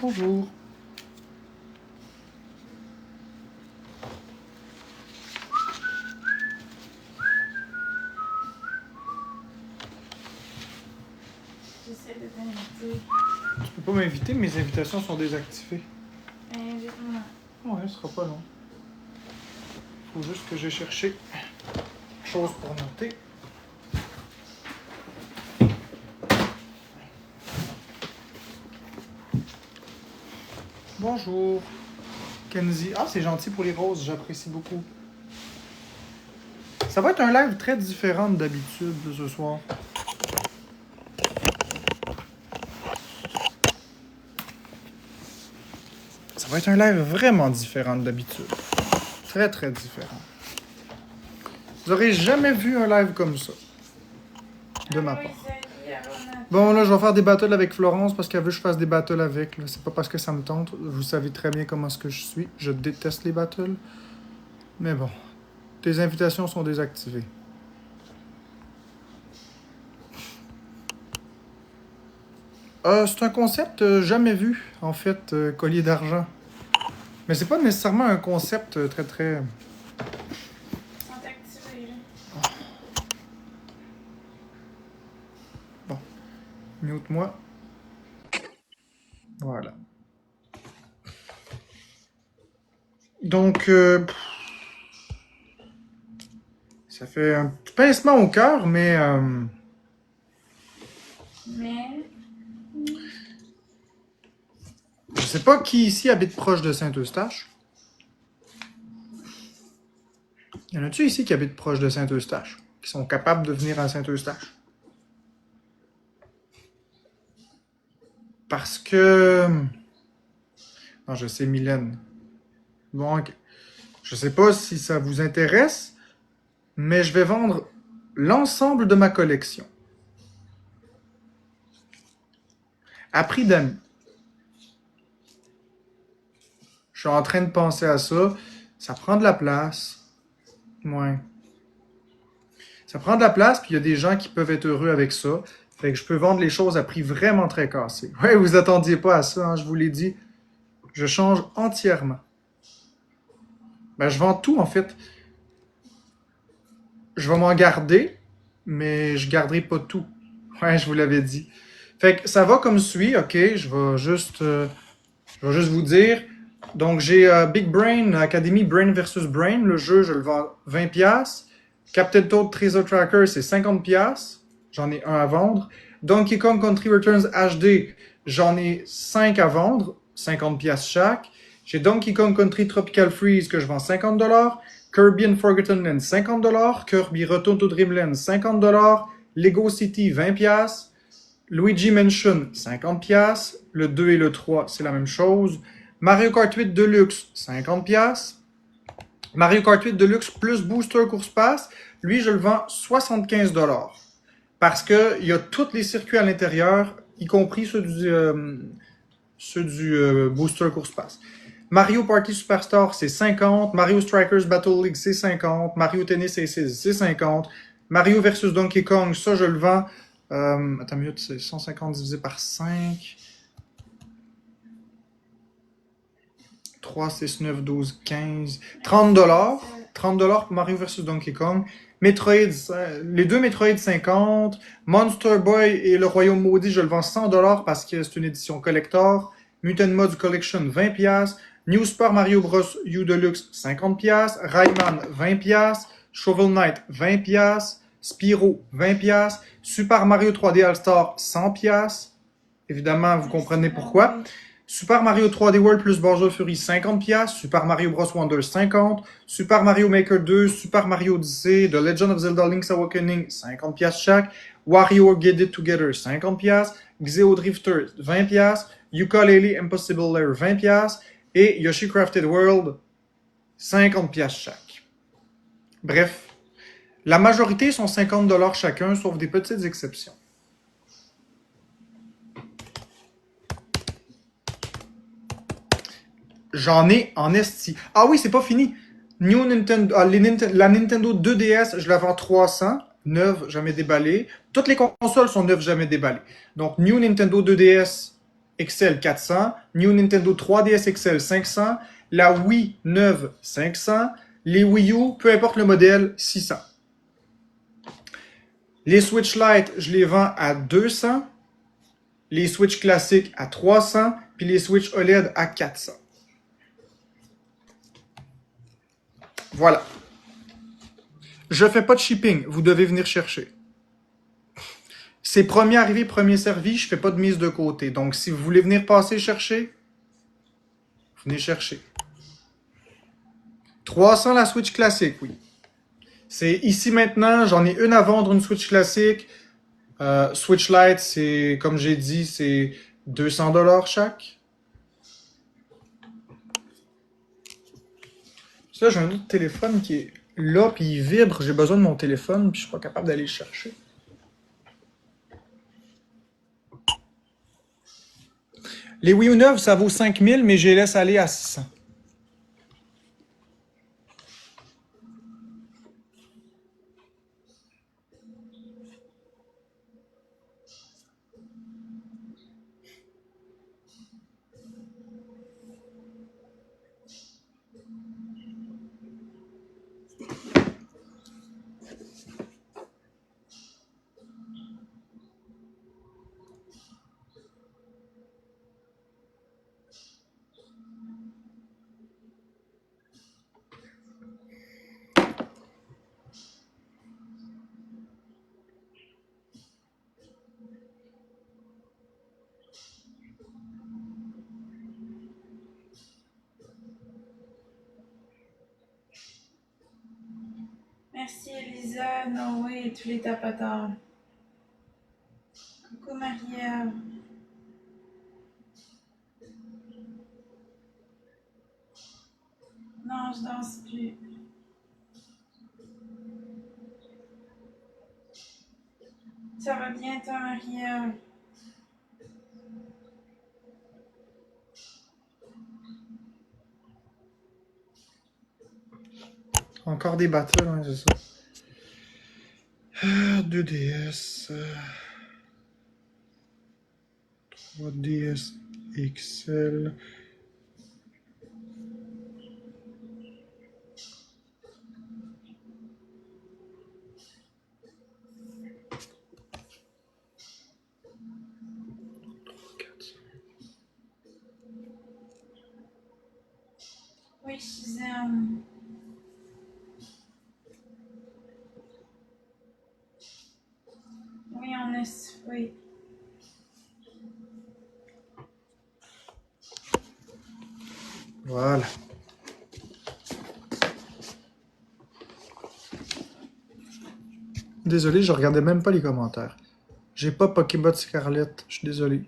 Bonjour. J'essaie de t'inviter. Tu peux pas m'inviter, mes invitations sont désactivées. Invite-moi. Ouais, ce sera pas long. Faut juste que j'ai cherché chose pour noter. Bonjour. Kenzie. Ah, c'est gentil pour les roses, j'apprécie beaucoup. Ça va être un live très différent d'habitude ce soir. Ça va être un live vraiment différent d'habitude. Très, très différent. Vous aurez jamais vu un live comme ça. De ma part. Bon, là, je vais faire des battles avec Florence parce qu'elle veut que je fasse des battles avec. C'est pas parce que ça me tente. Vous savez très bien comment est-ce que je suis. Je déteste les battles. Mais bon. Tes invitations sont désactivées. C'est un concept jamais vu, en fait, collier d'argent. Mais c'est pas nécessairement un concept très, très... Sont activés, là. Bon. Mute-moi. Voilà. Donc, ça fait un petit pincement au cœur, mais... Mais. Je sais pas qui ici habite proche de Saint-Eustache. Y en a-tu ici qui habitent proche de Saint-Eustache? Qui sont capables de venir à Saint-Eustache? Parce que... Non, je sais, Mylène. Bon, ok. Je sais pas si ça vous intéresse, mais je vais vendre l'ensemble de ma collection. À prix d'amis. Je suis en train de penser à ça. Ça prend de la place. Ouais. Ça prend de la place, puis il y a des gens qui peuvent être heureux avec ça. Fait que je peux vendre les choses à prix vraiment très cassé. Ouais, vous attendiez pas à ça, hein, je vous l'ai dit. Je change entièrement. Ben, je vends tout, en fait. Je vais m'en garder, mais je garderai pas tout. Ouais, je vous l'avais dit. Fait que ça va comme suit, ok? Je vais juste vous dire. Donc, j'ai Big Brain Academy Brain versus Brain. Le jeu, je le vends 20$. Captain Toad Treasure Tracker, c'est 50$. J'en ai un à vendre. Donkey Kong Country Returns HD, j'en ai 5 à vendre, 50$ chaque. J'ai Donkey Kong Country Tropical Freeze que je vends 50$. Kirby and Forgotten Land 50$. Kirby Return to Dreamland 50$. Lego City 20$. Luigi Mansion 50$. Le 2 et le 3, c'est la même chose. Mario Kart 8 Deluxe 50$. Mario Kart 8 Deluxe plus Booster Course Pass, lui, je le vends 75$. Parce qu'il y a tous les circuits à l'intérieur, y compris ceux du Booster Course Pass. Mario Party Superstar, c'est 50. Mario Strikers Battle League, c'est 50. Mario Tennis Aces, c'est 50. Mario versus Donkey Kong, ça, je le vends. Attends une minute, c'est 150 divisé par 5. 3, 6, 9, 12, 15, 30$. 30$ pour Mario vs Donkey Kong. Metroid, les deux Metroid 50. Monster Boy et le Royaume Maudit, je le vends 100$ parce que c'est une édition collector. Mutant Mods Collection, 20$. New Super Mario Bros. U Deluxe, 50$. Rayman, 20$. Shovel Knight, 20$. Spyro, 20$. Super Mario 3D All-Star, 100$. Évidemment, vous comprenez pourquoi. Super Mario 3D World plus Bowser Fury 50$, Super Mario Bros. Wonder 50$, Super Mario Maker 2, Super Mario Odyssey, The Legend of Zelda Link's Awakening 50$ chaque, Wario Get It Together 50$, Xeo Drifter 20$, Yooka-Laylee Impossible Lair 20$ et Yoshi Crafted World 50$ chaque. Bref, la majorité sont 50$ chacun, sauf des petites exceptions. J'en ai en esti. Ah oui, c'est pas fini. New Nintendo, la Nintendo 2DS, je la vends 300. Neuve, jamais déballée. Toutes les consoles sont neuves, jamais déballées. Donc, New Nintendo 2DS XL 400, New Nintendo 3DS XL 500, la Wii neuve 500, les Wii U, peu importe le modèle, 600. Les Switch Lite, je les vends à 200, les Switch classiques à 300, puis les Switch OLED à 400. Voilà. Je fais pas de shipping, vous devez venir chercher. C'est premier arrivé, premier servi, je fais pas de mise de côté. Donc, si vous voulez venir passer chercher, venez chercher. 300 la Switch classique, oui. C'est ici maintenant, j'en ai une à vendre, une Switch classique. Switch Lite, c'est, comme j'ai dit, c'est 200$ chaque. Là, j'ai un autre téléphone qui est là, puis il vibre. J'ai besoin de mon téléphone, puis je suis pas capable d'aller le chercher. Les Wii U 9, ça vaut 5000, mais je les laisse aller à 600. Merci Elisa, Noé et tous les tapateurs. Coucou Maria. Non, je danse plus. Ça va bien toi Maria? Encore des battles, hein, c'est ça. 2DS. 3DS XL. Oui, Shizam. Oui, on est. Oui. Voilà. Désolé, je regardais même pas les commentaires. J'ai pas Pokébot Scarlet, je suis désolé.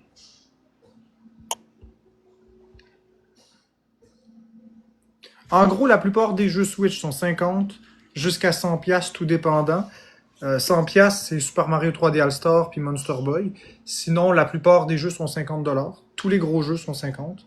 En gros, la plupart des jeux Switch sont 50 jusqu'à 100$, tout dépendant. 100$, c'est Super Mario 3D All-Star puis Monster Boy. Sinon, la plupart des jeux sont 50$. Tous les gros jeux sont 50.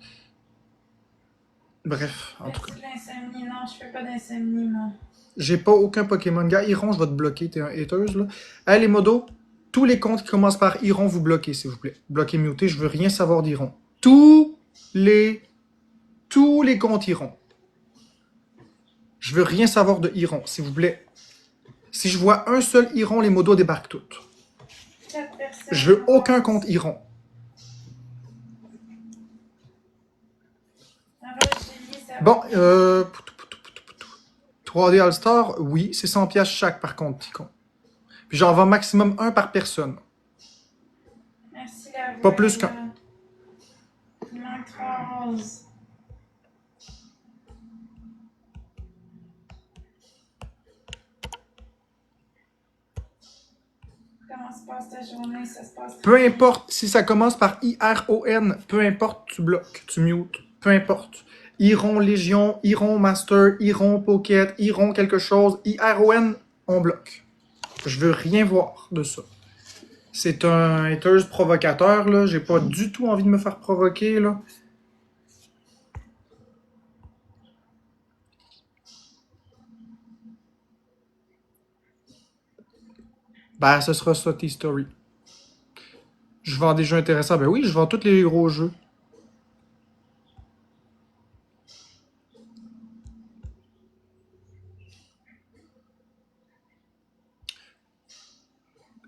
Bref, en tout cas. Merci l'insomnie. Non, je fais pas d'insomnie, moi. J'ai pas aucun Pokémon. Gars, Iron, je vais te bloquer, t'es un hateuse, là. Hey, les modos, tous les comptes qui commencent par Iron, vous bloquez, s'il vous plaît. Bloquez, muté, je veux rien savoir d'Iron. Les... Tous les comptes Iron. Je veux rien savoir de Iron, s'il vous plaît. Si je vois un seul Iron, les modos débarquent toutes. 4 personnes. Je veux aucun compte Iron. Bon, 3D All-Star, oui, c'est 100$ chaque par contre, Ticon. Puis j'en vends maximum un par personne. Merci la voix. Pas plus qu'un. Il manque 3 roses. Comment se passe ta journée? Ça se passe. Peu importe si ça commence par IRON, peu importe, tu bloques, tu mutes, peu importe. Iron Légion, Iron Master, Iron Pocket, Iron quelque chose, IRON, on bloque. Je veux rien voir de ça. C'est un haters provocateur, là. J'ai pas du tout envie de me faire provoquer, là. Ben, ce sera ça, tes stories. Je Je vends des jeux intéressants. Ben oui, je vends tous les gros jeux.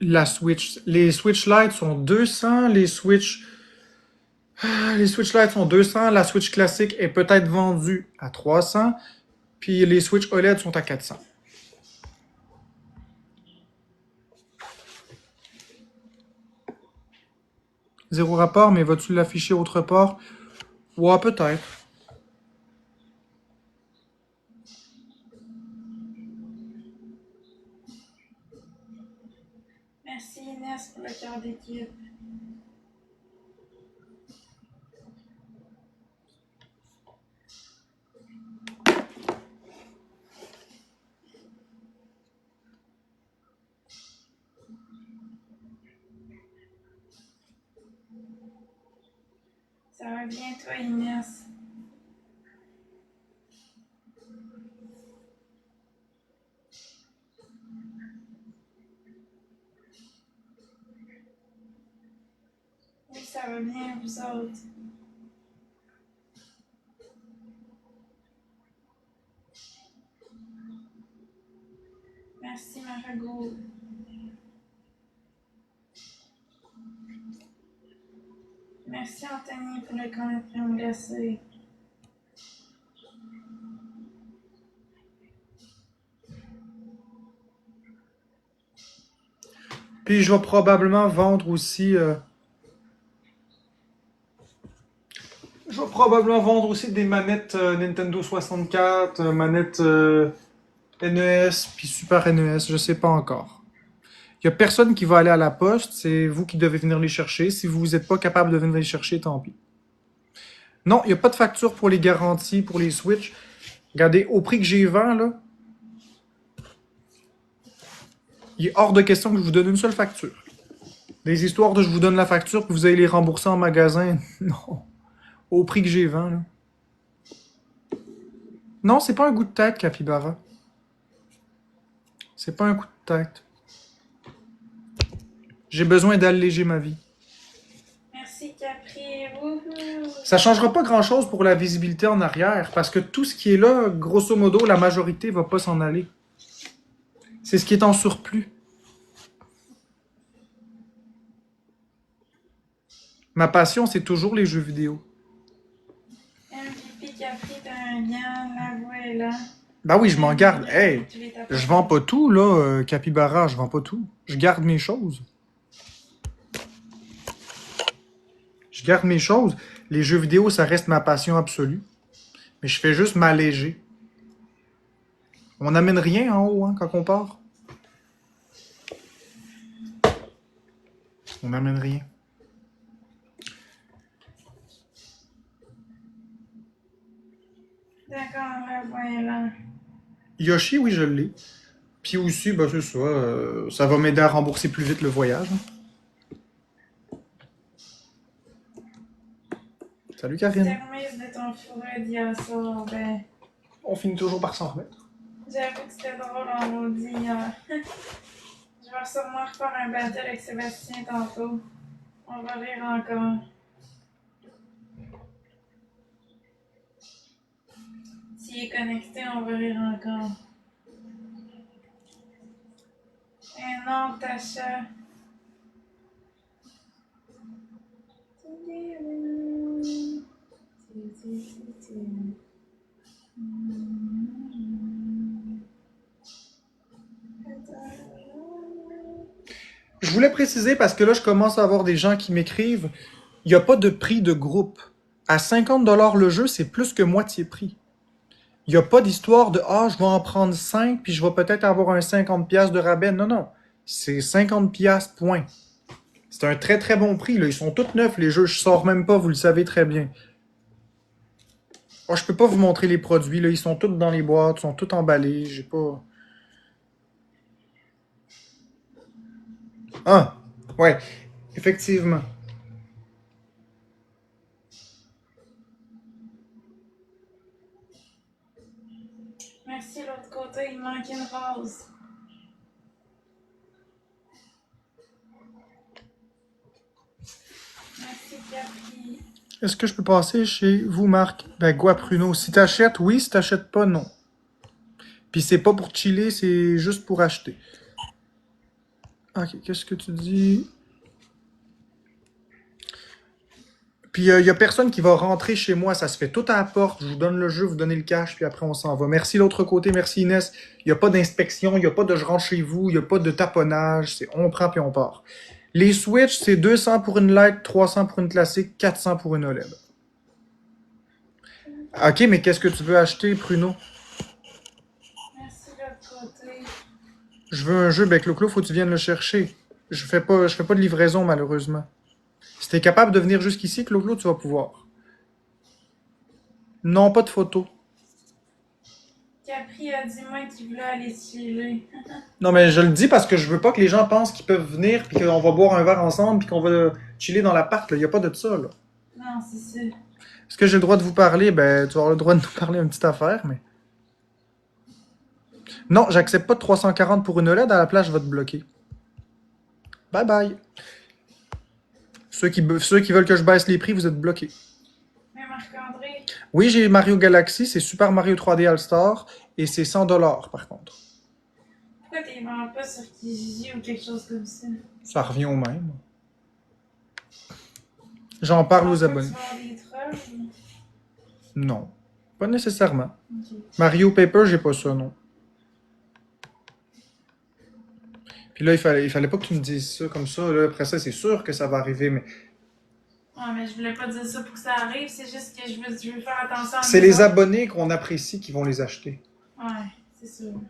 La Switch. Les Switch Lite sont 200. Les Switch Lite sont 200. La Switch classique est peut-être vendue à 300. Puis les Switch OLED sont à 400. Zéro rapport, mais vas-tu l'afficher autre part? Ouais, peut-être. Merci Inès pour le cœur d'équipe. Ça va bien toi Inès? Oui, ça va bien vous autres. Merci Margot. Merci Anthony pour le camp de crème glacée. Puis je vais probablement vendre aussi. Je vais probablement vendre aussi des manettes Nintendo 64, manettes NES, puis Super NES, je sais pas encore. Il y a personne qui va aller à la poste, c'est vous qui devez venir les chercher. Si vous n'êtes pas capable de venir les chercher, tant pis. Non, il n'y a pas de facture pour les garanties, pour les Switch. Regardez, au prix que j'ai vend, là, il est hors de question que je vous donne une seule facture. Les histoires de je vous donne la facture puis vous allez les rembourser en magasin, non. Au prix que j'ai vend, là. Non, c'est pas un goût de tête, Capybara. C'est pas un coup de tête. J'ai besoin d'alléger ma vie. Merci Capri. Wouhou. Ça changera pas grand-chose pour la visibilité en arrière, parce que tout ce qui est là, grosso modo, la majorité va pas s'en aller. C'est ce qui est en surplus. Ma passion, c'est toujours les jeux vidéo. MVP Capri, t'as un bien, la voix est là. Bah oui, je m'en garde. Hey, Tu les tapes je pas. vends pas tout, là, Capybara, je vends pas tout. Je garde mes choses. Je garde mes choses. Les jeux vidéo, ça reste ma passion absolue. Mais je fais juste m'alléger. On n'amène rien en haut, hein, quand on part. On n'amène rien. D'accord, la voix est là. Yoshi, oui, je l'ai. Puis aussi, bah, c'est ça. Ça va m'aider à rembourser plus vite le voyage. Salut, Karine. Termise de ton fourré d'hier soir, ben. On finit toujours par s'en remettre. J'avoue que c'était drôle en maudit hier. Je vais sûrement refaire un battle avec Sébastien tantôt. On va rire encore. S'il est connecté, on va rire encore. Eh non, Tasha. Je voulais préciser parce que là, je commence à avoir des gens qui m'écrivent. Il n'y a pas de prix de groupe. À 50$ le jeu, c'est plus que moitié prix. Il n'y a pas d'histoire de ah, je vais en prendre 5 puis je vais peut-être avoir un 50$ de rabais. Non, non. C'est 50$, point. C'est un très très bon prix. Là. Ils sont tous neufs, les jeux. Je sors même pas, vous le savez très bien. Oh, je peux pas vous montrer les produits. Là. Ils sont tous dans les boîtes, ils sont tous emballés. J'ai pas. Ah, ouais, effectivement. Merci, l'autre côté, il manque une rose. Est-ce que je peux passer chez vous, Marc? Ben, quoi, Pruno? Si t'achètes, oui. Si t'achètes pas, non. Puis c'est pas pour chiller, c'est juste pour acheter. Ok, qu'est-ce que tu dis? Puis il y a personne qui va rentrer chez moi, ça se fait tout à la porte. Je vous donne le jeu, vous donnez le cash, puis après on s'en va. Merci l'autre côté, merci Inès. Il n'y a pas d'inspection, il n'y a pas de je rentre chez vous, il n'y a pas de taponnage. C'est on prend puis on part. Les Switch, c'est 200 pour une Lite, 300 pour une classique, 400 pour une OLED. Ok, mais qu'est-ce que tu veux acheter, Pruno? Merci de l'autre côté. Je veux un jeu, ben Clo-Clo, faut que tu viennes le chercher. Je fais pas de livraison, malheureusement. Si t'es capable de venir jusqu'ici, Clo-Clo, tu vas pouvoir. Non, pas de photo. Capri a dit moi qu'il voulait aller chiller. Non, mais je le dis parce que je veux pas que les gens pensent qu'ils peuvent venir, puis qu'on va boire un verre ensemble, puis qu'on va chiller dans l'appart. Il y a pas de ça, là. Non, c'est ça. Est-ce que j'ai le droit de vous parler? Ben, tu vas avoir le droit de nous parler une petite affaire, mais... Non, j'accepte pas de 340 pour une OLED, à la place, je vais te bloquer. Bye bye. Ceux qui veulent que je baisse les prix, vous êtes bloqués. Mais Marc-André, Oui, j'ai Mario Galaxy, c'est Super Mario 3D All-Star, et c'est 100$ par contre. pourquoi t'es vends pas sur Kijiji ou quelque chose comme ça? Ça revient au même. J'en parle aux abonnés. Tu vends des trolls? Non, pas nécessairement. Ok. Mario Paper, j'ai pas ça, non. Puis là, il fallait pas que tu me dises ça comme ça. Là. Après ça, c'est sûr que ça va arriver, mais Ouais, mais je voulais pas dire ça pour que ça arrive, c'est juste que je veux faire attention à c'est nous les autres. abonnés qu'on apprécie qui vont les acheter. Ouais, c'est sûr.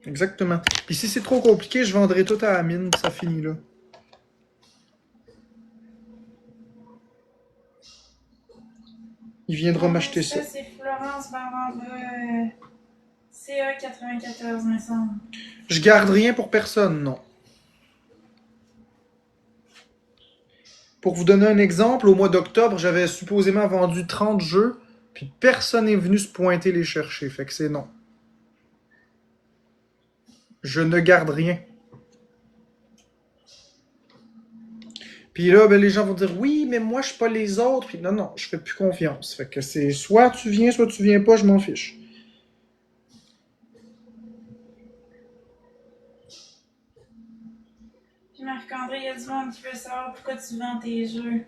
Exactement. Puis si c'est trop compliqué, je vendrai tout à la mine, ça finit là. Il viendra m'acheter ça. Ça, c'est Florence Baramba CA 94, me semble. Je garde rien pour personne, non. Pour vous donner un exemple, au mois d'octobre, j'avais supposément vendu 30 jeux, puis personne n'est venu se pointer les chercher. Fait que c'est non. Je ne garde rien. Puis là, ben, les gens vont dire oui, mais moi je suis pas les autres. Puis non, non, je fais plus confiance. Fait que c'est soit tu viens pas, je m'en fiche. Puis Marc-André, il y a du monde qui veut savoir pourquoi tu vends tes jeux.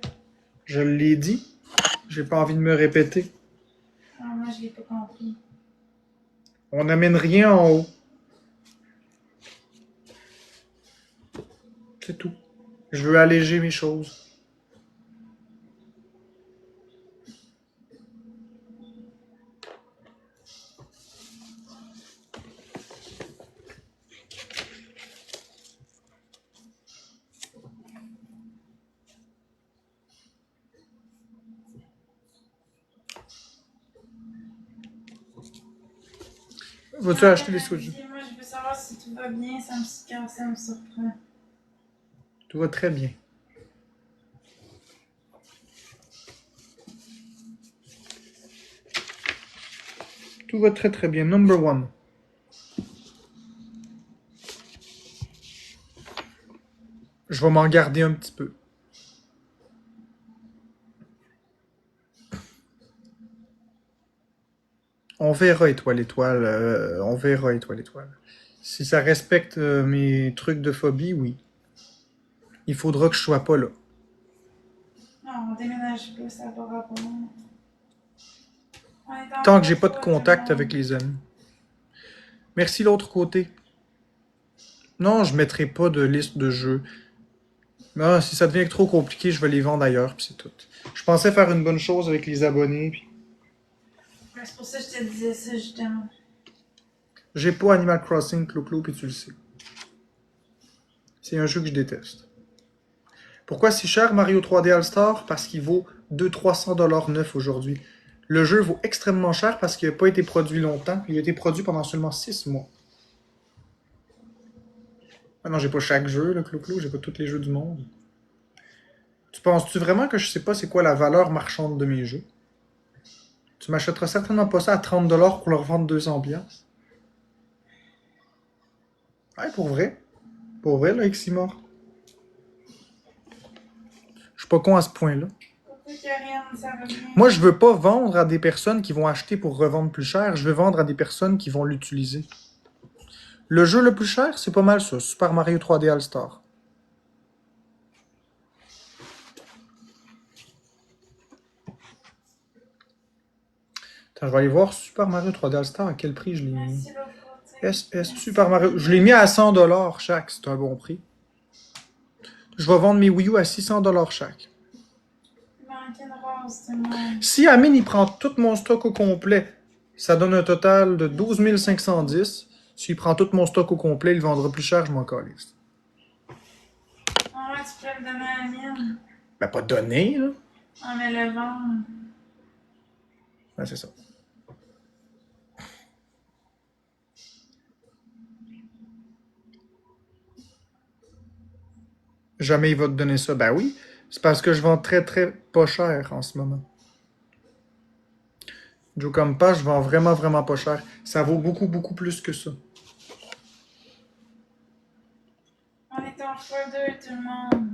Je l'ai dit. J'ai pas envie de me répéter. Ah, moi, je l'ai pas compris. On n'amène rien en haut. C'est tout. Je veux alléger mes choses. Vas-tu acheter des Switch? Moi, je veux savoir si tout va bien, ça me surprend. Tout va très bien. Tout va très très bien. Number one. Je vais m'en garder un petit peu. On verra étoile étoile. On verra étoile étoile. Si ça respecte mes trucs de phobie, oui. Il faudra que je sois pas là. Non, on déménage pas, ça va rapport. Tant que j'ai pas de contact avec les amis. Merci l'autre côté. Non, je mettrai pas de liste de jeux. Ah, si ça devient trop compliqué, je vais les vendre ailleurs, puis c'est tout. Je pensais faire une bonne chose avec les abonnés, puis... Ouais, c'est pour ça que je te disais ça, justement. J'ai pas Animal Crossing, Clo-Clo, puis tu le sais. C'est un jeu que je déteste. Pourquoi si cher Mario 3D All-Star? Parce qu'il vaut 200-300$ neuf aujourd'hui. Le jeu vaut extrêmement cher parce qu'il n'a pas été produit longtemps. Il a été produit pendant seulement 6 mois. Ah non, j'ai pas chaque jeu, le Clo-Clo, j'ai pas tous les jeux du monde. Tu penses-tu vraiment que je sais pas c'est quoi la valeur marchande de mes jeux? Tu m'achèteras certainement pas ça à 30$ pour le revendre 200$. Ouais, pour vrai. Pour vrai, là, Eximor. Je suis pas con à ce point-là. Pourquoi qu'il y a rien, ça va bien. Moi, je veux pas vendre à des personnes qui vont acheter pour revendre plus cher. Je veux vendre à des personnes qui vont l'utiliser. Le jeu le plus cher, c'est pas mal ça. Super Mario 3D All-Star. Attends, je vais aller voir Super Mario 3D All-Star à quel prix je l'ai mis. Merci beaucoup. SS Super Mario. Je l'ai mis à 100$ chaque. C'est un bon prix. Je vais vendre mes Wii U à 600$ chaque. Il manquait une rose, tout le monde. Si Amine il prend tout mon stock au complet, ça donne un total de 12 510. S'il prend tout mon stock au complet, il le vendra plus cher, je m'en calisse. Ah ouais, tu peux le donner à la mienne. Ben, pas donné, là. Ah, mais le vendre. Ouais, c'est ça. Jamais il va te donner ça. Ben oui, c'est parce que je vends très très pas cher en ce moment. Joe comme pas, je vends vraiment vraiment pas cher. Ça vaut beaucoup beaucoup plus que ça. On est en x2, tout le monde.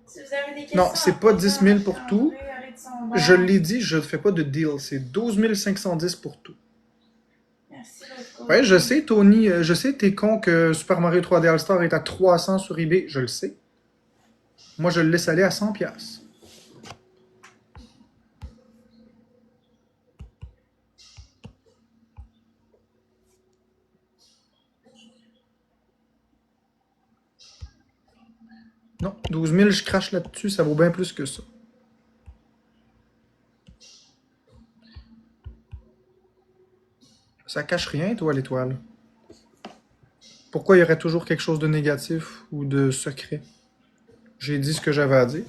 Si vous avez des questions, Non, c'est pas 10 000 pour tout. Je l'ai. l'ai dit, je ne fais pas de deal. C'est 12 510 pour tout. Merci beaucoup. Ouais, je sais, Tony, je sais, t'es con que Super Mario 3D All-Star est à 300 sur eBay. Je le sais. Moi, je le laisse aller à 100$. Non, 12 000, je crache là-dessus, ça vaut bien plus que ça. Ça cache rien, toi, l'étoile. Pourquoi il y aurait toujours quelque chose de négatif ou de secret? J'ai dit ce que j'avais à dire.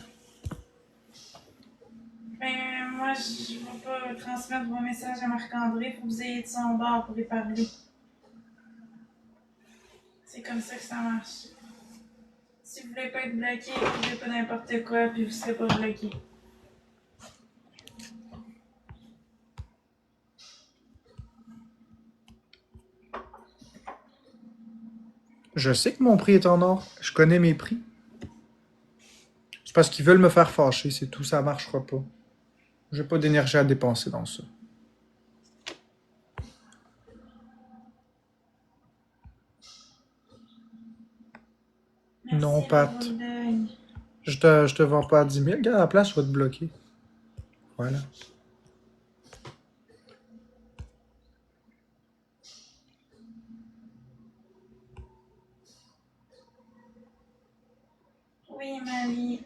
Ben, moi, je ne vais pas transmettre vos messages à Marc-André. Faut que vous ayez de son bord pour y parler. C'est comme ça que ça marche. Si vous voulez pas être bloqué, écrivez pas n'importe quoi, puis vous serez pas bloqué. Je sais que mon prix est en or. Je connais mes prix. C'est parce qu'ils veulent me faire fâcher, c'est tout. Ça marchera pas. J'ai pas d'énergie à dépenser dans ça. Merci, Non, Pat. le deuil. Je te vends pas à 10 000. Regarde, à la place, je vais te bloquer. Voilà. Oui, Marie.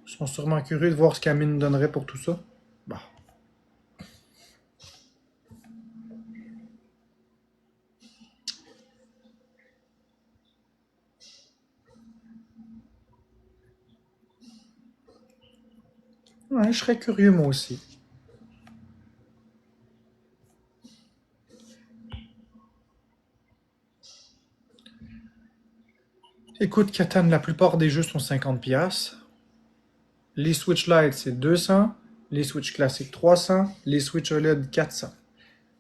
Ils sont sûrement curieux de voir ce qu'Amine donnerait pour tout ça. Bah. Ouais, je serais curieux moi aussi. Écoute, Catan, la plupart des jeux sont 50$. Les Switch Lite, c'est 200. Les Switch classiques, 300. Les Switch OLED, 400.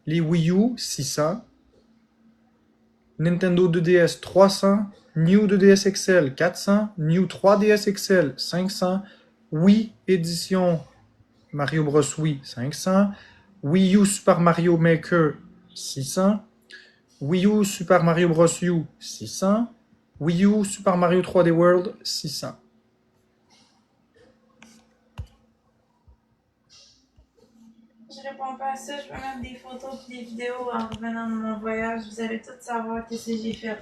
Les Wii U, 600. Nintendo 2DS, 300. New 2DS XL, 400. New 3DS XL, 500. Wii Édition Mario Bros. Wii, 500. Wii U Super Mario Maker, 600. Wii U Super Mario Bros. U, 600. Wii U Super Mario 3D World, 600. Je réponds pas à ça. Je vais mettre des photos et des vidéos en revenant de mon voyage. Vous allez tout savoir qu'est-ce que j'ai fait.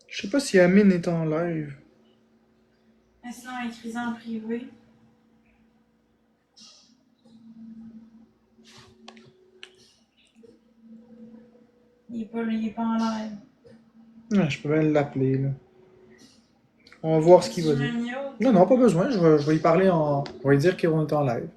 Je sais pas si Amine est en live. Mais sinon, écris en privé. Il est pas en live. Ouais, je peux bien l'appeler, là. On va voir ce qu'il va Je dire. me mute. Non, non, pas besoin. Je vais y parler en. Je vais lui dire qu'on est en live.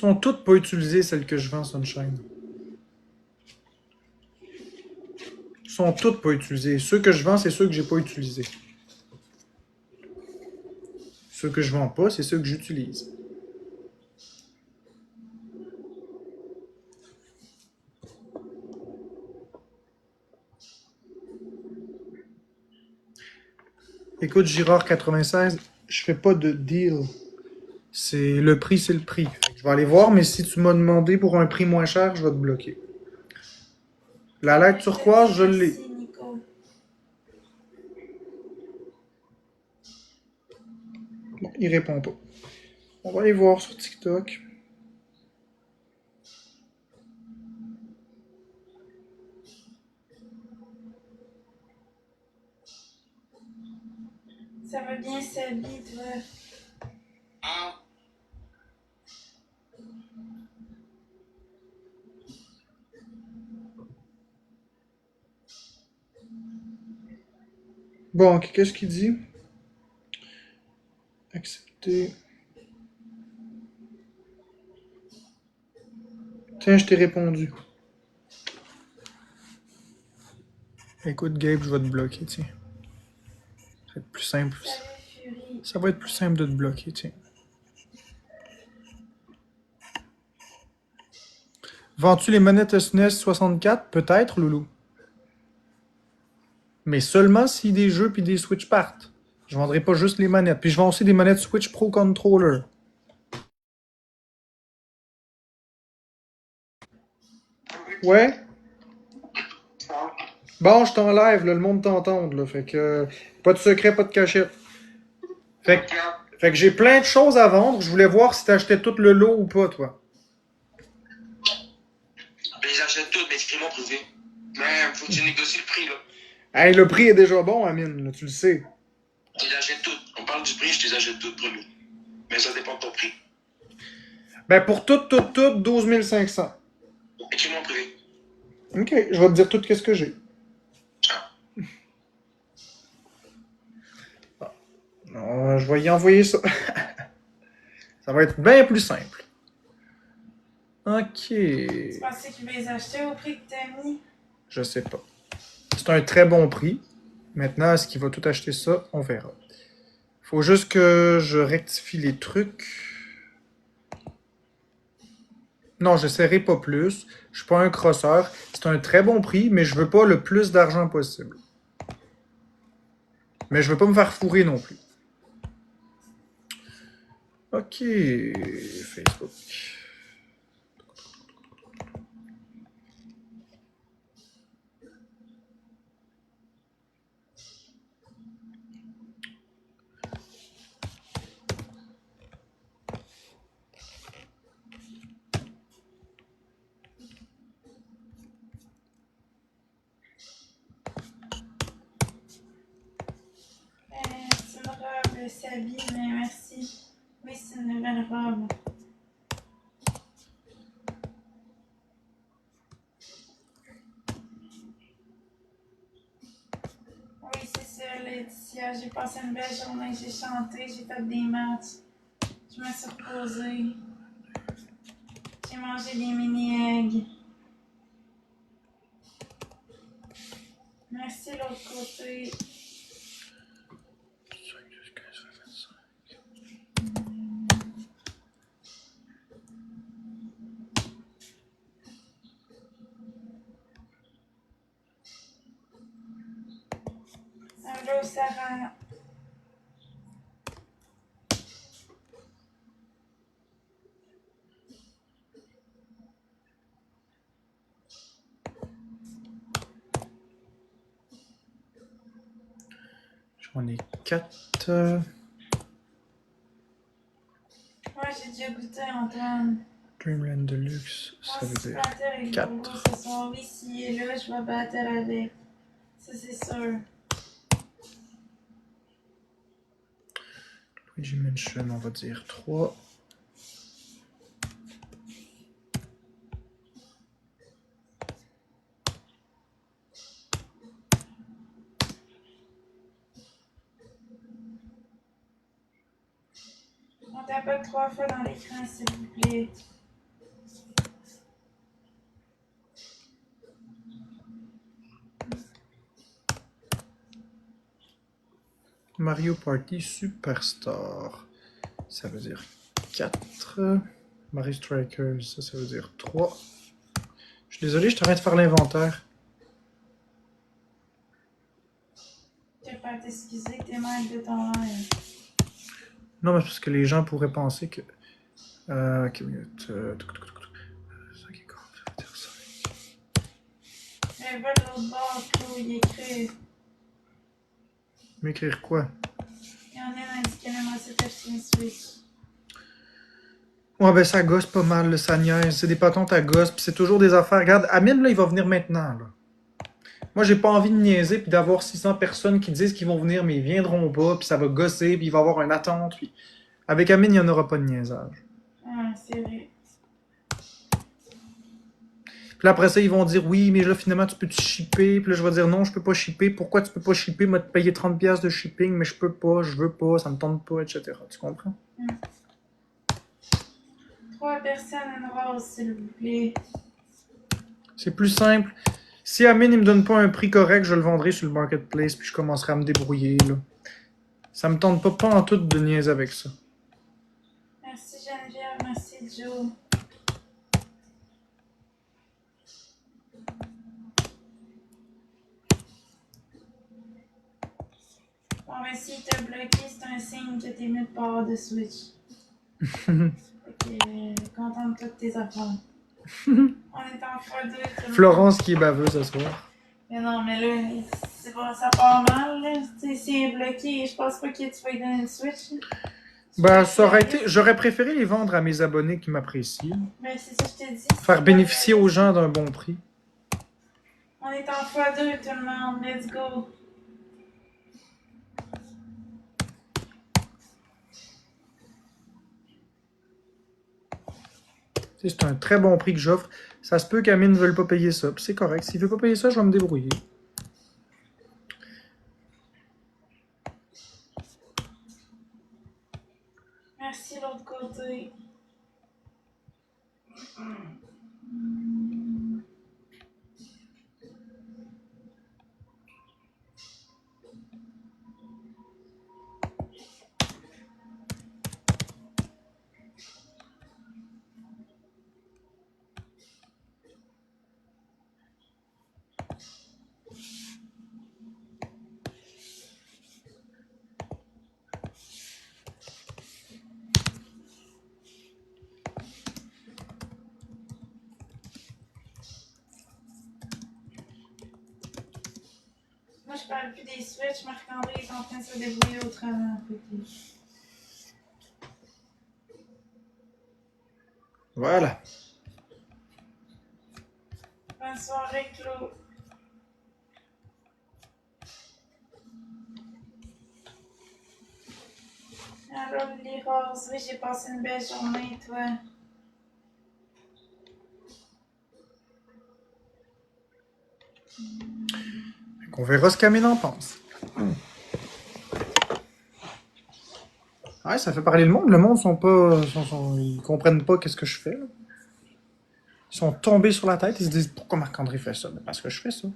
Sont toutes pas utilisées, celles que je vends, Sunshine. Sont toutes pas utilisées. Ceux que je vends, c'est ceux que j'ai pas utilisés. Ceux que je vends pas, c'est ceux que j'utilise. Écoute, Girard 96, je fais pas de deal. C'est le prix, c'est le prix. Fait que je vais aller voir, mais si tu m'as demandé pour un prix moins cher, je vais te bloquer. La lettre turquoise, je l'ai. Merci, Nico. Bon, il répond pas. On va aller voir sur TikTok. Ça va bien, Sabi, toi? Bon, ok, qu'est-ce qu'il dit? Accepter. Tiens, je t'ai répondu. Écoute, Gabe, je vais te bloquer, tiens. Ça va être plus simple. Salut, Fury. Ça va être plus simple de te bloquer, tiens. Vends-tu les manettes SNES 64? Peut-être, Loulou. Mais seulement si des jeux puis des Switch partent. Je vendrai pas juste les manettes. Puis je vends aussi des manettes Switch Pro Controller. Ouais? Bon, je t'en live, là, le monde t'entend, là. Fait que pas de secret, pas de cachette. Fait que, fait que j'ai plein de choses à vendre. Je voulais voir si t'achetais tout le lot ou pas, toi. Ben, j'achète tout, mais écris-moi privé. Mais faut que tu négocies le prix, là. Hey, le prix est déjà bon, Amine, là, tu le sais. Tu les achètes toutes. On parle du prix, je te les achète toutes, promis. Mais ça dépend de ton prix. Ben, pour tout, 12 500. Écris-moi en privé. Ok, je vais te dire tout qu'est-ce que j'ai. Ciao. Je vais y envoyer ça. Ça va être bien plus simple. Ok. Tu pensais qu'il va les acheter au prix que t'as mis? Je sais pas. C'est un très bon prix. Maintenant, est-ce qu'il va tout acheter ça? On verra. Faut juste que je rectifie les trucs. Non, je n'essaierai pas plus. Je suis pas un crosseur. C'est un très bon prix, mais je veux pas le plus d'argent possible. Mais je veux pas me faire fourrer non plus. Ok, Facebook. C'est une robe, Sabi, mais merci. Oui, c'est une nouvelle robe. Oui, c'est ça, Laetitia. J'ai passé une belle journée, j'ai chanté, j'ai fait des matchs. Je me suis reposée. J'ai mangé des mini-eggs. Merci l'autre côté. Allô, Sarah. J'en ai 4. Moi, j'ai déjà goûté, Antoine. Dreamland Deluxe, Moi, ça veut si dire Battle est 4. beau ce soir, oui, s'il est là, je vais battre avec. Ça, c'est sûr. Luigi Mansion, on va dire 3. On tapote 3 fois dans l'écran, s'il vous plaît. Mario Party Superstar. Ça veut dire 4. Mario Strikers, ça veut dire 3. Je suis désolé, je t'arrête de faire l'inventaire. Je vais pas t'excuser, t'es maître de ton live. Non, mais parce que les gens pourraient penser que... ok, minute. Ça qui compte, ça veut dire ça. Mais va de l'autre bord, Claude, il écrit. M'écrire quoi? Il y en a un qui aimerait s'acheter une Switch. Ouais, ben ça gosse pas mal, ça niaise. C'est des patentes à gosse, puis c'est toujours des affaires. Regarde, Amine, là, il va venir maintenant, là. Moi, j'ai pas envie de niaiser, puis d'avoir 600 personnes qui disent qu'ils vont venir, mais ils viendront pas, puis ça va gosser, puis il va y avoir une attente, puis... Avec Amine, il n'y en aura pas de niaisage. Ah, c'est vrai. Puis là, après ça, ils vont dire, oui, mais là, finalement, tu peux-tu shipper? Puis là, je vais dire, non, je peux pas shipper. Pourquoi tu peux pas shipper? Moi, te payer 30$ de shipping, mais je peux pas, je veux pas, ça me tente pas, etc. Tu comprends? 3 personnes, une rose, s'il vous plaît. C'est plus simple. Si Amine, il me donne pas un prix correct, je le vendrai sur le marketplace, puis je commencerai à me débrouiller, là. Ça me tente pas en tout de niaiser avec ça. Merci Geneviève, merci Joe. Bon, mais s'il t'a bloqué, c'est un signe que t'es mieux de pas avoir de Switch. Fait que, contente-toi de tes affaires. On est en x2. Florence qui est baveuse ce soir. Mais non, mais là, c'est pas, ça part mal, là. Tu sais, s'il est bloqué, je pense pas que tu vas lui donner une Switch. Là. Ben, ça aurait été... J'aurais préféré les vendre à mes abonnés qui m'apprécient. Ben, c'est ça que je t'ai dit. Faire bénéficier aux gens d'un bon prix. On est en x2, tout le monde. Let's go. C'est un très bon prix que j'offre. Ça se peut qu'Amine ne veuille pas payer ça. Puis c'est correct. S'il veut pas payer ça, je vais me débrouiller. Merci, l'autre côté. Moi, je parle plus des Switch. Marc-André est en train de se débrouiller autrement. Voilà. Bonne soirée, Claude. Alors, les roses, oui, j'ai passé une belle journée, toi. On verra ce qu'Amine en pense. Ouais, ça fait parler le monde. Le monde sont pas... ils comprennent pas qu'est-ce que je fais. Là. Ils sont tombés sur la tête. Ils se disent, pourquoi Marc-André fait ça? Ben, parce que je fais ça.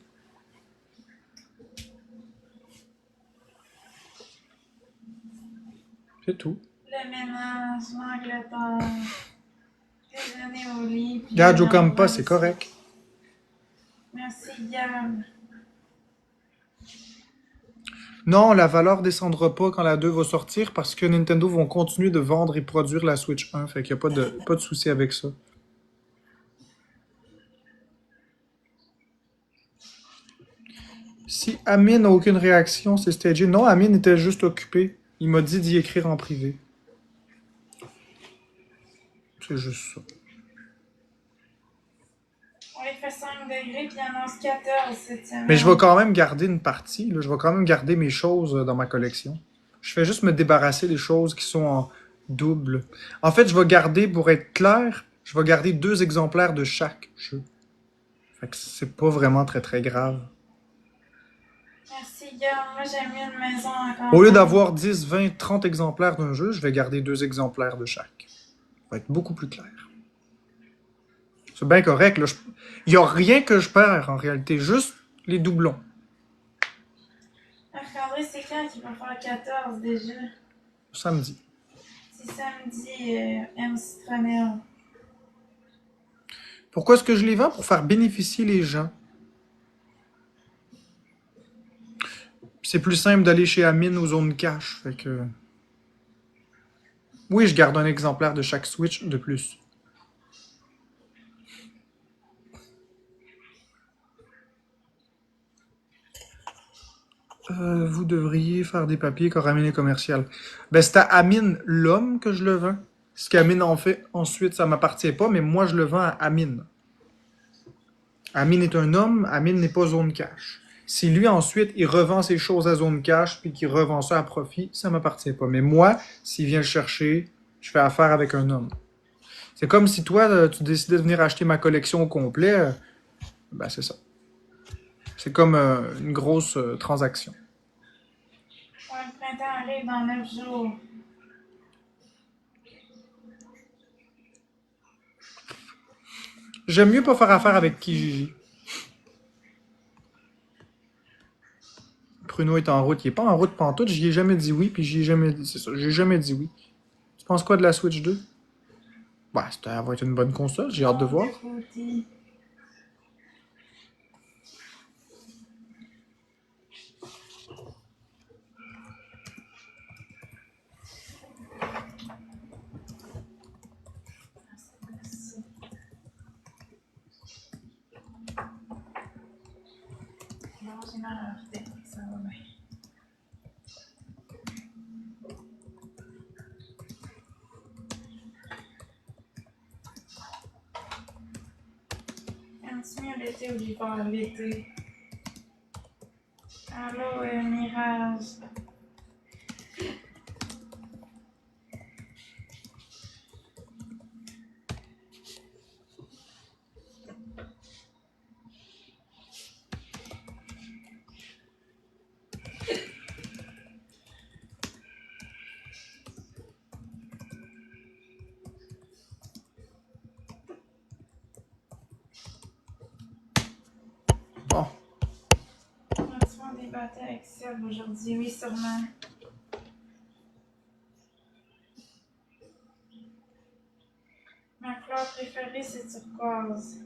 C'est tout. Le ménage, l'Angleterre. Déjeuner au lit. Regarde, Joe comme pas, c'est correct. Merci, Gab. Non, la valeur descendra pas quand la 2 va sortir parce que Nintendo vont continuer de vendre et produire la Switch 1. Fait qu'il n'y a pas de souci avec ça. Si Amine n'a aucune réaction, c'est stagé. Non, Amine était juste occupé. Il m'a dit d'y écrire en privé. C'est juste ça. Il fait 5 degrés puis il annonce 14 cette semaine. Mais je vais quand même garder une partie. Là. Je vais quand même garder mes choses dans ma collection. Je fais juste me débarrasser des choses qui sont en double. En fait, je vais garder, pour être clair, je vais garder 2 exemplaires de chaque jeu. Fait que c'est pas vraiment très très grave. Merci, Gab. Moi, j'aime mieux une maison encore. Au lieu d'avoir 10, 20, 30 exemplaires d'un jeu, je vais garder 2 exemplaires de chaque. Ça va être beaucoup plus clair. C'est bien correct. Là. Il n'y a rien que je perds en réalité, juste les doublons. Marc-André soirée, c'est quand qu'il va faire 14 déjà? Samedi. C'est samedi, M. Citronelle. Pourquoi est-ce que je les vends? Pour faire bénéficier les gens. C'est plus simple d'aller chez Amine aux zones cash. Fait que... Oui, je garde un exemplaire de chaque Switch de plus. Vous devriez faire des papiers quand Amine est commercial. Ben, c'est à Amine l'homme que je le vends. Ce qu'Amine en fait ensuite, ça m'appartient pas, mais moi je le vends à Amine. Amine est un homme, Amine n'est pas zone cash. Si lui ensuite il revend ses choses à zone cash puis qu'il revend ça à profit, ça m'appartient pas. Mais moi, s'il vient le chercher, je fais affaire avec un homme. C'est comme si toi, tu décidais de venir acheter ma collection au complet. Ben c'est ça. C'est comme une grosse transaction. Ouais, le printemps arrive dans 9 jours. J'aime mieux pas faire affaire avec Kijiji. Pruno est en route. Il est pas en route pantoute. J'y ai jamais dit oui, puis j'y ai jamais dit. C'est ça, j'ai jamais dit oui. Tu penses quoi de la Switch 2? Bah, ça va être une bonne console, j'ai hâte de voir. De côté. Bon, j'ai mal à la tête, ça va bien. Aimes-tu mieux l'été ou l'hiver? L'été. Allô, Mirage. Bon. Vas-tu faire des batailles avec Seb aujourd'hui? Oui, sûrement. Ma couleur préférée, c'est turquoise.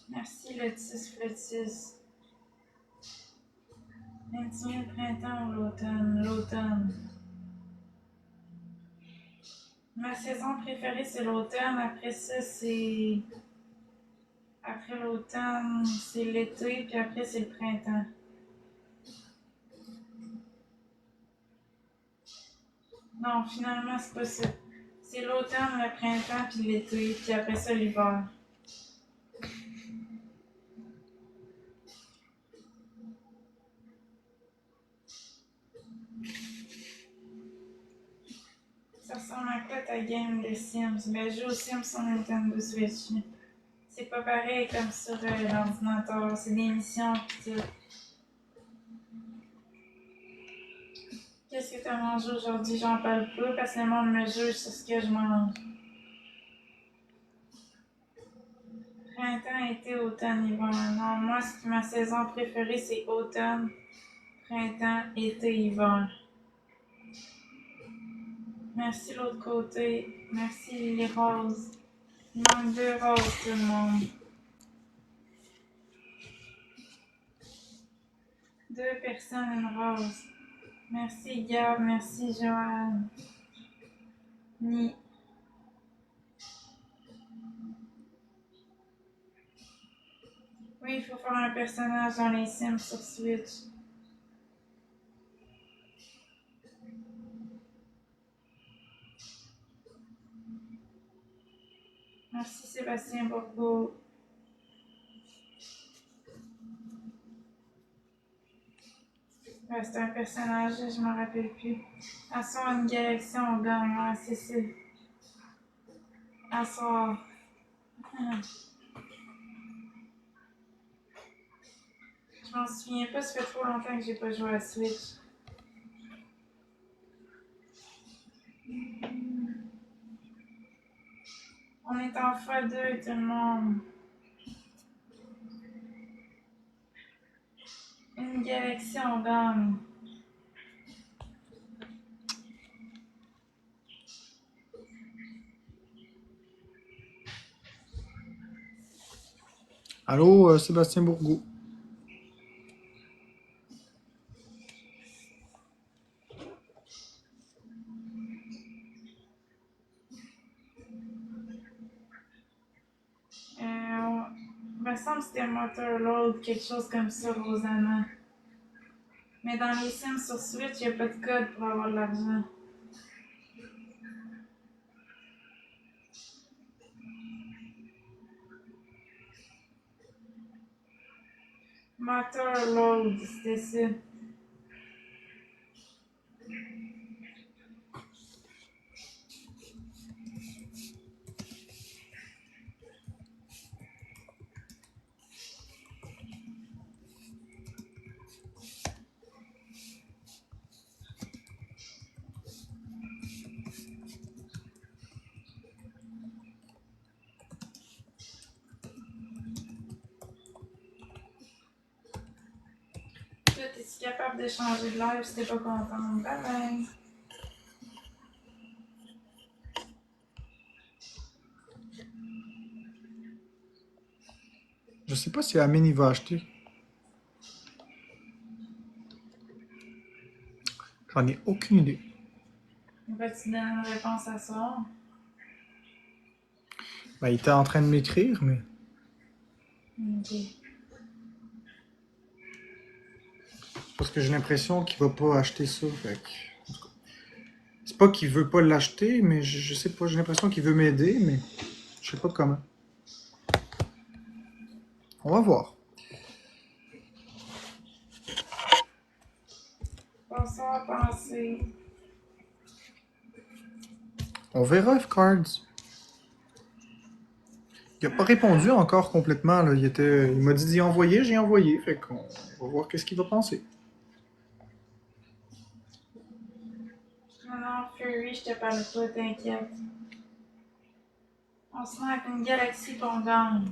Merci, Lotus Flotus. Aimes-tu mieux le printemps ou l'automne? L'automne. Ma saison préférée, c'est l'automne. Après ça, c'est... Après l'automne, c'est l'été, puis après, c'est le printemps. Non, finalement, c'est pas ça. C'est l'automne, le printemps, puis l'été, puis après ça, l'hiver. Ça ressemble à quoi ta game de Sims? Ben, je joue aux Sims sur Nintendo Switch. C'est pas pareil comme sur l'ordinateur. C'est des missions pis tout. Qu'est-ce que t'as mangé aujourd'hui? J'en parle pas parce que le monde me juge sur ce que je mange. Printemps, été, automne, hiver. Non, moi, ma saison préférée, c'est automne, printemps, été, hiver. Merci l'autre côté. Merci les roses. Il manque 2 roses, tout le monde. 2 personnes, une rose. Merci Gab, merci Joanne. Ni. Oui, il faut faire un personnage dans les Sims sur Switch. Merci Sébastien Bourbeau. Ouais, c'est un personnage, je m'en rappelle plus. Asseoir une galaxie, on gagne. Ouais, c'est ça. Asseoir. Je m'en souviens pas, ça fait trop longtemps que j'ai pas joué à Switch. On est en x2, tout le monde. Une galaxie, on gagne. Allô, Sébastien Bourgault. Il me semble que c'était Motorload, quelque chose comme ça, Rosanna. Mais dans les Sims sur Switch, il n'y a pas de code pour avoir de l'argent. Motorload, c'était ça. Toi, es-tu capable de changer de live si t'es pas content? Bye bye. Je sais pas si Amine il va acheter. J'en ai aucune idée. Va-tu donner une réponse à ça? Ben, il était en train de m'écrire, mais Ok. parce que j'ai l'impression qu'il va pas acheter ça. Fait que... C'est pas qu'il veut pas l'acheter, mais je sais pas. J'ai l'impression qu'il veut m'aider, mais je sais pas comment. On va voir. Bonsoir, pensée. On verra F-Cards. Il a pas répondu encore complètement. Là. Il m'a dit d'y envoyer, j'ai envoyé. Fait qu'on va voir qu'est-ce qu'il va penser. Non, Fury, je te parle pas, t'inquiète. On se met avec une galaxie qu'on gagne.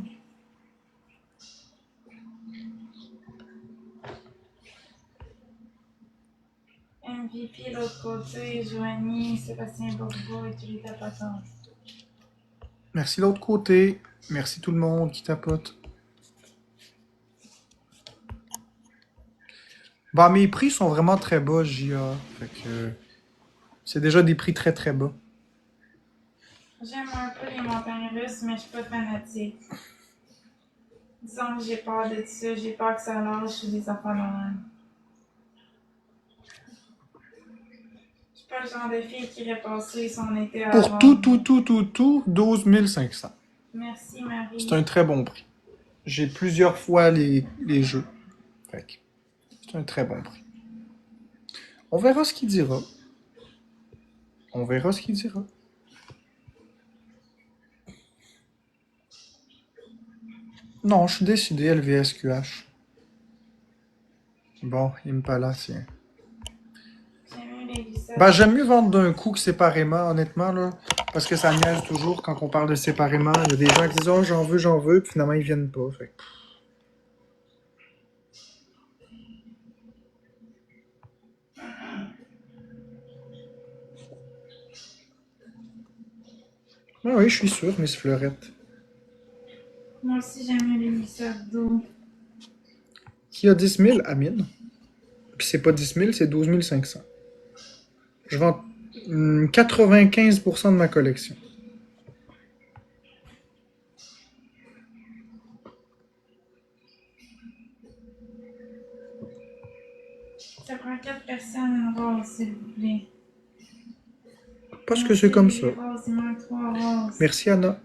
MVP, l'autre côté, Joanie, Sébastien Bourbeau et tous les tapatons. Merci l'autre côté. Merci tout le monde qui tapote. Bah, mes prix sont vraiment très bas, JA. Fait que c'est déjà des prix très très bas. J'aime un peu les montagnes russes, mais je suis pas fanatique. Disons que j'ai peur de ça, j'ai peur que ça lâche ou des affaires de même. Je suis pas le genre de fille qui irait passer son été à Pour Rome. tout, 12 500. Merci Marie. C'est un très bon prix. J'ai plusieurs fois les jeux. Fait que c'est un très bon prix. On verra ce qu'il dira. On verra ce qu'il dira. Non, je suis décidé, LVSQH. Bon, il me pas là, tiens. J'aime mieux les glissages. Ben, j'aime mieux vendre d'un coup que séparément, honnêtement, là. Parce que ça niaise toujours quand on parle de séparément. Il y a des gens qui disent, oh, j'en veux, puis finalement, ils viennent pas. Fait que... Ah oui, je suis sûr, Miss Fleurette. Moi aussi j'aime mieux les glissades d'eau. Qui a 10 000? Amine. Puis c'est pas 10 000, c'est 12 500. Je vends 95% de ma collection. Ça prend 4 personnes une rose, s'il vous plaît. Parce que c'est comme ça. Rose, il manque 3 roses. Merci, Anna.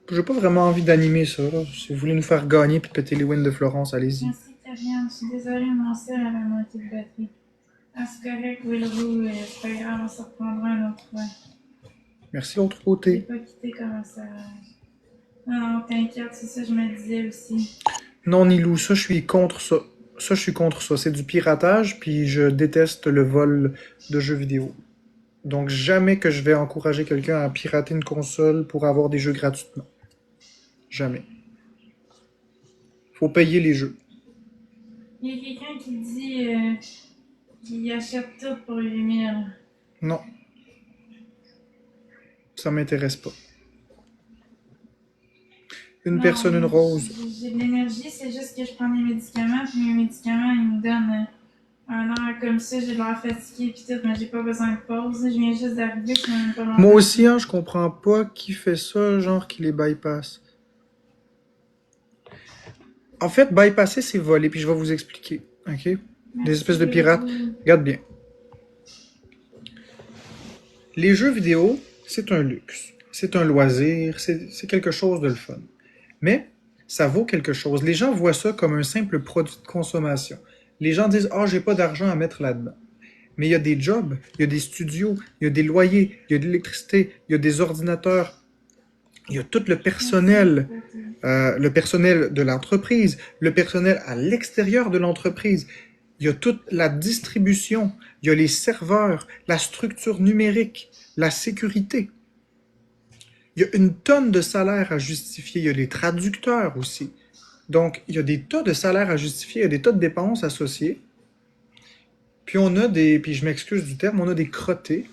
J'ai pas vraiment envie d'animer ça, là. Si vous voulez nous faire gagner puis péter les wins de Florence, allez-y. Merci Karianne, je suis désolée, mon sel avait moitié de batterie. Ah, c'est correct, Willroo, c'est pas grave, on se reprendra un autre fois. Merci l'autre J'ai côté. pas quitté comme ça. Non, t'inquiète, c'est ça que je me disais aussi. Non, Nilou, ça, je suis contre ça. Ça, je suis contre ça. C'est du piratage, puis je déteste le vol de jeux vidéo. Donc jamais que je vais encourager quelqu'un à pirater une console pour avoir des jeux gratuitement. Jamais. Faut payer les jeux. Il y a quelqu'un qui dit qu'il achète tout pour 8000. Non, ça m'intéresse pas. Une Non, personne, une rose. j'ai de l'énergie, c'est juste que je prends des médicaments, puis mes médicaments, ils me donnent un air comme ça, j'ai de l'air fatiguée, puis tout, mais j'ai pas besoin de pause. Je viens juste d'arriver, je même pas longtemps. Moi aussi, hein, je comprends pas qui fait ça, genre qui les bypass. En fait, bypasser, c'est voler, puis je vais vous expliquer. OK? Des Merci espèces de pirates. beaucoup. Regarde bien. Les jeux vidéo, c'est un luxe. C'est un loisir, c'est quelque chose de le fun. Mais ça vaut quelque chose. Les gens voient ça comme un simple produit de consommation. Les gens disent: ah, j'ai pas d'argent à mettre là-dedans. Mais il y a des jobs, il y a des studios, il y a des loyers, il y a de l'électricité, il y a des ordinateurs, il y a tout le personnel de l'entreprise, le personnel à l'extérieur de l'entreprise. Il y a toute la distribution, il y a les serveurs, la structure numérique, la sécurité. Il y a une tonne de salaires à justifier. Il y a les traducteurs aussi. Donc, il y a des tas de salaires à justifier, il y a des tas de dépenses associées. Puis on a puis je m'excuse du terme, on a des crottés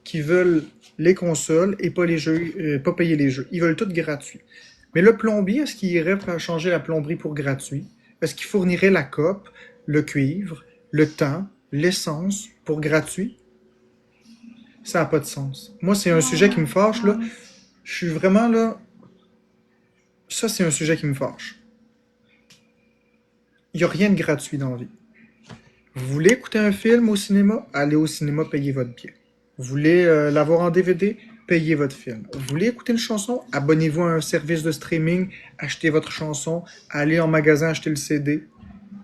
qui veulent les consoles et pas les jeux, pas payer les jeux. Ils veulent tout gratuit. Mais le plombier, est-ce qu'il irait changer la plomberie pour gratuit? Est-ce qu'il fournirait la cope, le cuivre, le temps, l'essence pour gratuit? Ça n'a pas de sens. Moi, c'est un sujet qui me fâche, là. Je suis vraiment là. Ça, c'est un sujet qui me fâche. Il n'y a rien de gratuit dans la vie. Vous voulez écouter un film au cinéma? Allez au cinéma, payez votre billet. Vous voulez l'avoir en DVD? Payez votre film. Vous voulez écouter une chanson? Abonnez-vous à un service de streaming, achetez votre chanson, allez en magasin acheter le CD,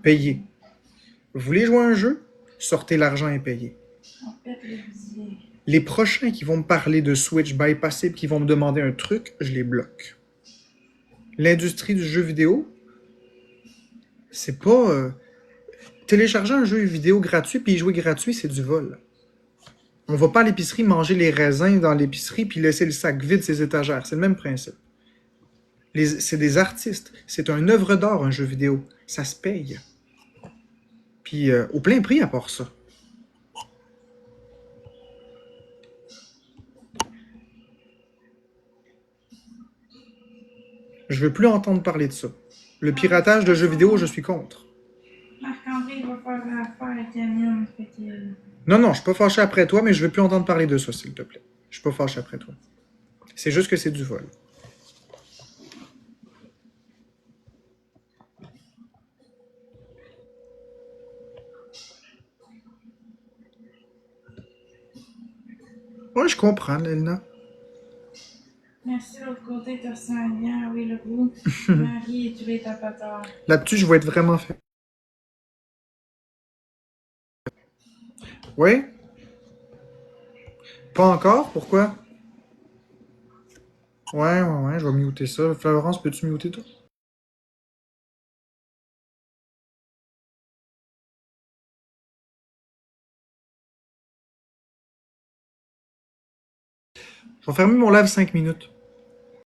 payez. Vous voulez jouer à un jeu? Sortez l'argent et payez. On pète les billets. Les prochains qui vont me parler de Switch bypassé et qui vont me demander un truc, je les bloque. L'industrie du jeu vidéo, c'est pas... télécharger un jeu vidéo gratuit puis y jouer gratuit, c'est du vol. On va pas à l'épicerie manger les raisins dans l'épicerie puis laisser le sac vide ses étagères. C'est le même principe. C'est des artistes. C'est une œuvre d'art, un jeu vidéo. Ça se paye. Puis au plein prix à part ça. Je veux plus entendre parler de ça. Le piratage de jeux vidéo, je suis contre. Marc-André, il va faire l'affaire avec Yannick, fait que... Non, non, je suis pas fâché après toi, mais je veux plus entendre parler de ça, s'il te plaît. Je suis pas fâché après toi. C'est juste que c'est du vol. Ouais, je comprends, Lelna. Merci, de l'autre côté, t'as reçu un lien, oui, le goût. Marie et tous les tapateurs. Là-dessus, je vais être vraiment fait. Oui? Pas encore? Pourquoi? Ouais, je vais muter ça. Florence, peux-tu muter toi? Je vais fermer mon live 5 minutes.